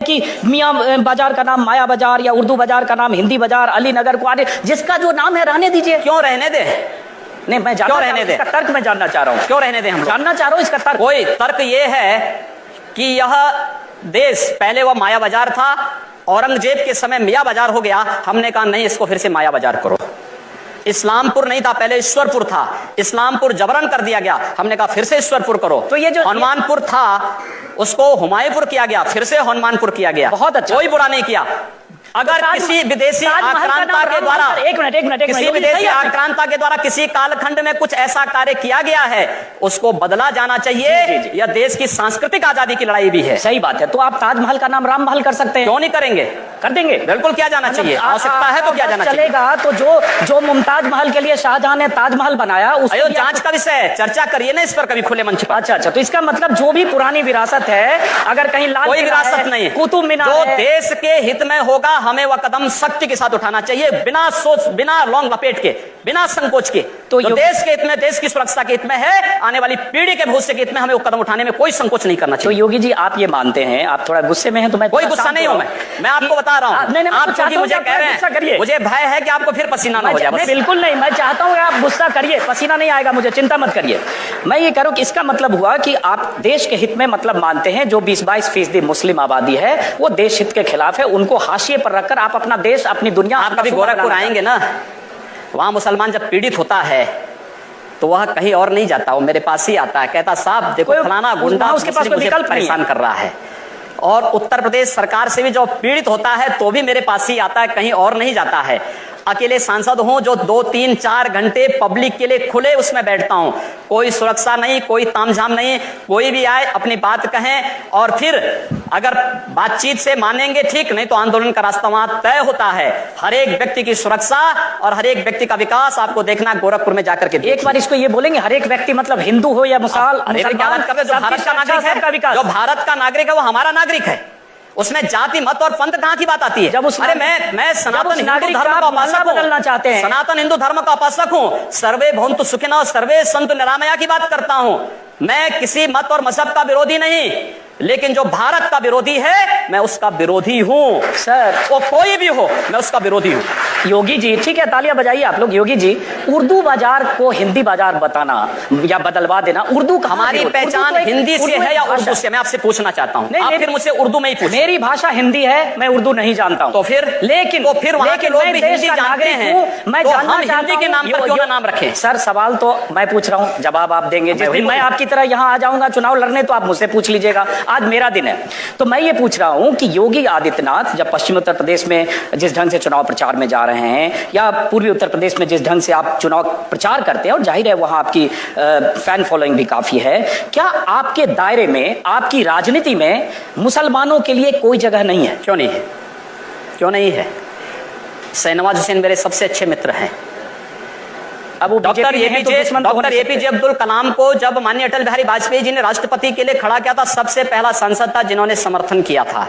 कि मियाँ बाजार का नाम माया बाजार या उर्दू बाजार का नाम हिंदी बाजार, अली नगर क्वारे, जिसका जो नाम है रहने दीजिए। क्यों रहने दे? नहीं, मैं क्यों रहने दे? इसका तर्क मैं जानना चाह रहा हूँ। क्यों रहने दे? हम जानना चाह रहा हूँ इसका तर्क। कोई तर्क ये है कि यह देश पहले वह माया बाजार था, औरंगजेब के समय मियाँ बाजार हो गया। हमने कहा नहीं, इसको फिर से माया बाजार करो। इस्लामपुर नहीं था, पहले ईश्वरपुर था, इस्लामपुर जबरन कर दिया गया। हमने कहा फिर से ईश्वरपुर करो। तो ये जो हनुमानपुर था उसको हुमायूंपुर किया गया, फिर से हनुमानपुर किया गया। बहुत अच्छा, कोई बुरा नहीं किया। अगर तो किसी विदेशी आक्रांता के द्वारा एक मिनट किसी विदेशी आक्रांता के द्वारा किसी कालखंड में कुछ ऐसा कार्य किया गया है, उसको बदला जाना चाहिए। यह देश की सांस्कृतिक आजादी की लड़ाई भी है। सही बात है। तो आप ताजमहल का नाम राम महल कर सकते हैं। क्यों नहीं करेंगे? कर देंगे, बिल्कुल किया जाना चाहिए। आवश्यकता है तो किया जाना चाहिए। चलेगा। तो जो मुमताज महल के लिए शाहजहां ने ताजमहल बनाया, उसको जांच का विषय है, चर्चा करिए ना इस पर कभी खुले मंच पर। अच्छा, तो इसका मतलब जो भी पुरानी विरासत है, अगर कहीं लाल कोई विरासत नहीं है, कुतुब मीनार जो देश के हित में होगा हमें वह कदम सख्ती के साथ उठाना चाहिए, बिना सोच, बिना लौंग लपेट के, बिना संकोच के। तो देश के हित में, देश की सुरक्षा के हित में है, आने वाली पीढ़ी के भविष्य के हित में हमें वो कदम उठाने में कोई संकोच नहीं करना चाहिए। तो योगी जी आप ये मानते हैं, आप थोड़ा गुस्से में हैं, तो मैं कोई गुस्सा नहीं हूं। मैं आपको बता रहा हूं, आप क्योंकि मुझे कह रहे हैं, मुझे भय है कि आपको फिर पसीना ना हो जाए। बिल्कुल नहीं, मैं चाहता हूं आप गुस्सा करिए, पसीना नहीं आएगा मुझे, चिंता मत करिए। मैं ये कह रहा हूं कि इसका मतलब हुआ कि आप देश के हित में मतलब मानते हैं, जो 20-22% मुस्लिम आबादी है वो देश हित के खिलाफ है, उनको हाशिए पर रखकर आप अपना देश, अपनी दुनिया। आप कभी गोरखपुर आएंगे ना, वहां मुसलमान जब पीड़ित होता है तो वह कहीं और नहीं जाता, वो मेरे पास ही आता है, कहता साहब देखो फलाना गुंडा उसके पास कोई विकल्प परेशान कर रहा है। और उत्तर प्रदेश सरकार से भी जो पीड़ित होता है तो भी मेरे पास ही आता है, कहीं और नहीं जाता है। अकेले सांसद हूं जो 2, 3, 4 घंटे पब्लिक के लिए खुले उसमें बैठता हूं, कोई सुरक्षा नहीं, कोई तामझाम नहीं, कोई भी आए अपनी बात कहें और फिर अगर बातचीत से मानेंगे ठीक, नहीं तो आंदोलन का रास्ता वहां तय होता है। हर एक व्यक्ति की सुरक्षा और हर एक व्यक्ति का विकास आपको देखना गोरखपुर में जाकर के। एक बार इसको ये बोलेंगे, हर एक व्यक्ति मतलब हिंदू हो या मुसलमान, क्या बात कर रहे? जो भारत का नागरिक है, जो भारत का नागरिक है वो हमारा नागरिक है, उसमें जाति मत और पंथ कहां की बात आती है? जब अरे मैं सनातन हिंदू धर्म का उपासक बदलना चाहते हैं, सनातन हिंदू धर्म का उपासक हूं, सर्वे भवन्तु सुखिनः सर्वे सन्तु निरामया की बात करता हूं। मैं किसी मत और मजहब का विरोधी नहीं, लेकिन जो भारत का विरोधी है मैं उसका विरोधी हूं। सर वो कोई भी हो, मैं उसका विरोधी हूं। योगी जी ठीक है, तालियां बजाइए आप लोग। योगी जी, उर्दू बाजार को हिंदी बाजार बताना या बदलवा देना, उर्दू हमारी पहचान हिंदी से है या उर्दू से? मैं आपसे पूछना चाहता हूं। आप फिर मुझसे उर्दू में ही पूछ। मेरी भाषा हिंदी है, मैं उर्दू नहीं जानता हूं। तो फिर वहां के लोग भी हिंदी जानते हैं, मैं जानना हिंदी के नाम पर क्यों ना नाम रखें? सर सवाल तो मैं पूछ रहा हूं, जवाब आप देंगे। जिस दिन मैं आपकी तरह यहां आ जाऊंगा चुनाव लड़ने तो आप मुझसे पूछ लीजिएगा, आज मेरा दिन है। तो मैं ये पूछ रहा हूं कि योगी आदित्यनाथ जब पश्चिमी उत्तर प्रदेश में जिस ढंग से चुनाव प्रचार में जा रहे हैं, या पूर्वी उत्तर प्रदेश में जिस ढंग से आप चुनाव प्रचार करते हैं, और जाहिर है वहां आपकी फैन फॉलोइंग भी काफी है, क्या आपके दायरे में, आपकी राजनीति में मुसलमानों के लिए कोई जगह नहीं है? क्यों नहीं है? क्यों नहीं है? शाहनवाज हुसैन मेरे सबसे अच्छे मित्र हैं। अब डॉक्टर एपीजे अब्दुल कलाम को जब माननीय अटल बिहारी वाजपेयी जी ने राष्ट्रपति के लिए खड़ा किया था, सबसे पहला सांसद था जिन्होंने समर्थन किया था।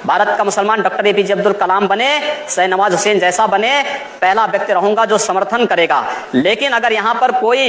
भारत का मुसलमान डॉक्टर एपीजे अब्दुल कलाम बने, शाहनवाज हुसैन जैसा बने, पहला व्यक्ति रहूंगा जो समर्थन करेगा। लेकिन अगर यहां पर कोई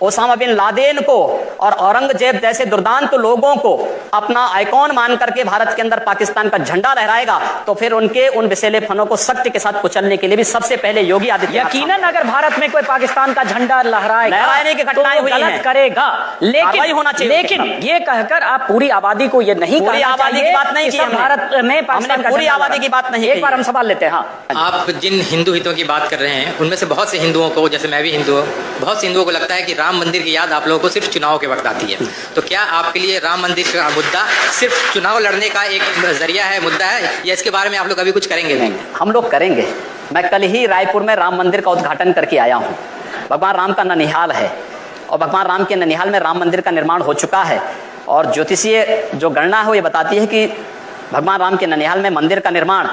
ओसामा बिन लादेन को और औरंगजेब जैसे दुर्दांत लोगों को अपना आइकॉन मान करके भारत के अंदर पाकिस्तान का झंडा लहराएगा, तो फिर उनके उन विषैले फनों को सख्ती के साथ कुचलने के लिए भी सबसे पहले योगी आदित्यनाथ। यकीनन अगर भारत में कोई पाकिस्तान का झंडा लहराने की घटनाएं हुई हैं, करेगा, लेकिन होना चाहिए। लेकिन ये कहकर आप पूरी आबादी को ये नहीं, पूरी आबादी की बात नहीं की भारत में पाकिस्तान पूरी आबादी की बात नहीं। एक बार हम सवाल लेते हैं। हाँ, आप जिन हिंदू हितों की बात कर रहे हैं उनमें से बहुत से हिंदुओं को, जैसे मैं भी हिंदू हूँ, बहुत से हिंदुओं को लगता है कि राम मंदिर की याद आप लोगों को सिर्फ चुनाव के वक्त आती है। तो क्या आपके लिए राम मंदिर का मुद्दा सिर्फ चुनाव लड़ने का एक जरिया है, मुद्दा है, या इसके बारे में आप लोग अभी कुछ करेंगे? नहीं, हम लोग करेंगे। मैं कल ही रायपुर में राम मंदिर का उद्घाटन करके आया हूँ। भगवान राम का ननिहाल है और भगवान राम के ननिहाल में राम मंदिर का निर्माण हो चुका है। और ज्योतिषीय जो गणना है वो ये बताती है कि भगवान राम के ननिहाल में मंदिर का निर्माण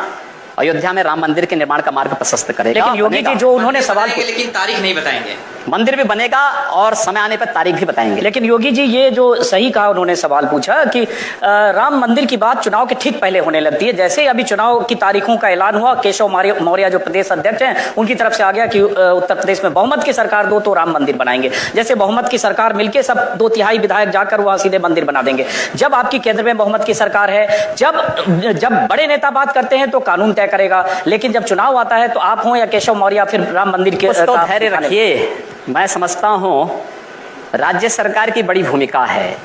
अयोध्या में राम मंदिर के निर्माण का मार्ग प्रशस्त करेगा। लेकिन योगी जी जो उन्होंने सवाल बताएंगे, लेकिन तारीख नहीं बताएंगे। मंदिर भी बनेगा और समय आने पर तारीख भी बताएंगे। लेकिन योगी जी ये जो सही कहा उन्होंने सवाल पूछा कि राम मंदिर की बात चुनाव के ठीक पहले होने लगती है। जैसे अभी चुनाव की तारीखों का ऐलान हुआ, केशव मौर्य जो प्रदेश अध्यक्ष हैं उनकी तरफ से आ गया कि उत्तर प्रदेश में बहुमत की सरकार दो तो राम मंदिर बनाएंगे। जैसे बहुमत की सरकार मिलके सब 2/3 विधायक जाकर वहां सीधे मंदिर बना देंगे। जब आपकी केंद्र में बहुमत की सरकार है, जब बड़े नेता बात करते हैं तो कानून तय करेगा, लेकिन जब चुनाव आता है तो आप हो या केशव मौर्य फिर राम मंदिर के धैर्य रखिए। मैं समझता हूं राज्य सरकार की बड़ी भूमिका है।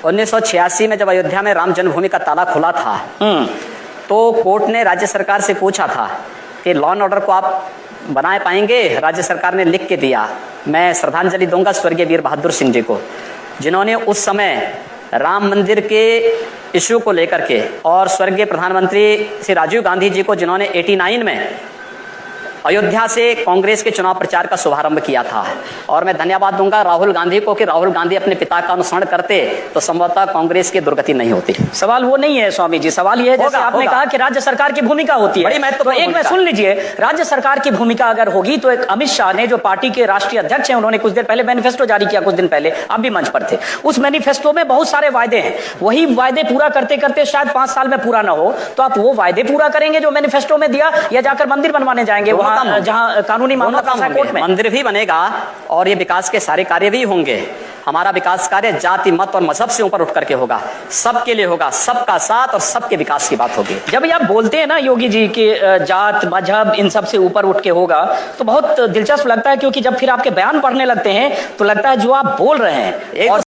1986 में जब अयोध्या में राम जन्मभूमि का ताला खुला था तो कोर्ट ने राज्य सरकार से पूछा था कि लॉ एंड ऑर्डर को आप बनाए पाएंगे। राज्य सरकार ने लिख के दिया। मैं श्रद्धांजलि दूंगा स्वर्गीय वीर बहादुर सिंह जी को, जिन्होंने उस समय राम मंदिर के इश्यू को लेकर के, और स्वर्गीय प्रधानमंत्री श्री राजीव गांधी जी को, जिन्होंने 89 में अयोध्या से कांग्रेस के चुनाव प्रचार का शुभारंभ किया था। और मैं धन्यवाद दूंगा राहुल गांधी को कि राहुल गांधी अपने पिता का अनुसरण करते तो संभवतः कांग्रेस की दुर्गति नहीं होती। सवाल वो नहीं है स्वामी जी, सवाल ये है जैसे आपने कहा कि राज्य सरकार की भूमिका होती है, बड़ी महत्वपूर्ण तो एक में सुन लीजिए, राज्य सरकार की भूमिका अगर होगी तो एक अमित शाह ने जो पार्टी के राष्ट्रीय अध्यक्ष हैं उन्होंने कुछ देर पहले मैनिफेस्टो जारी किया, कुछ दिन पहले आप भी मंच पर थे। उस मैनिफेस्टो में बहुत सारे वायदे हैं, वही वायदे पूरा करते करते शायद 5 साल में पूरा ना हो, तो आप वो वायदे पूरा करेंगे जो मैनिफेस्टो में दिया, या जाकर मंदिर बनवाने जाएंगे वहां जहां कानूनी मामला कोर्ट में? मंदिर भी बनेगा और ये विकास के सारे कार्य भी होंगे। हमारा विकास कार्य जाति मत और मजहब से ऊपर उठ करके होगा, सबके लिए होगा, सबका साथ और सबके विकास की बात होगी। जब ये आप बोलते हैं ना योगी जी कि जात मजहब इन सब से ऊपर उठ के होगा, तो बहुत दिलचस्प लगता है, क्योंकि जब फिर आपके बयान पढ़ने लगते हैं तो लगता है जो आप बोल रहे हैं और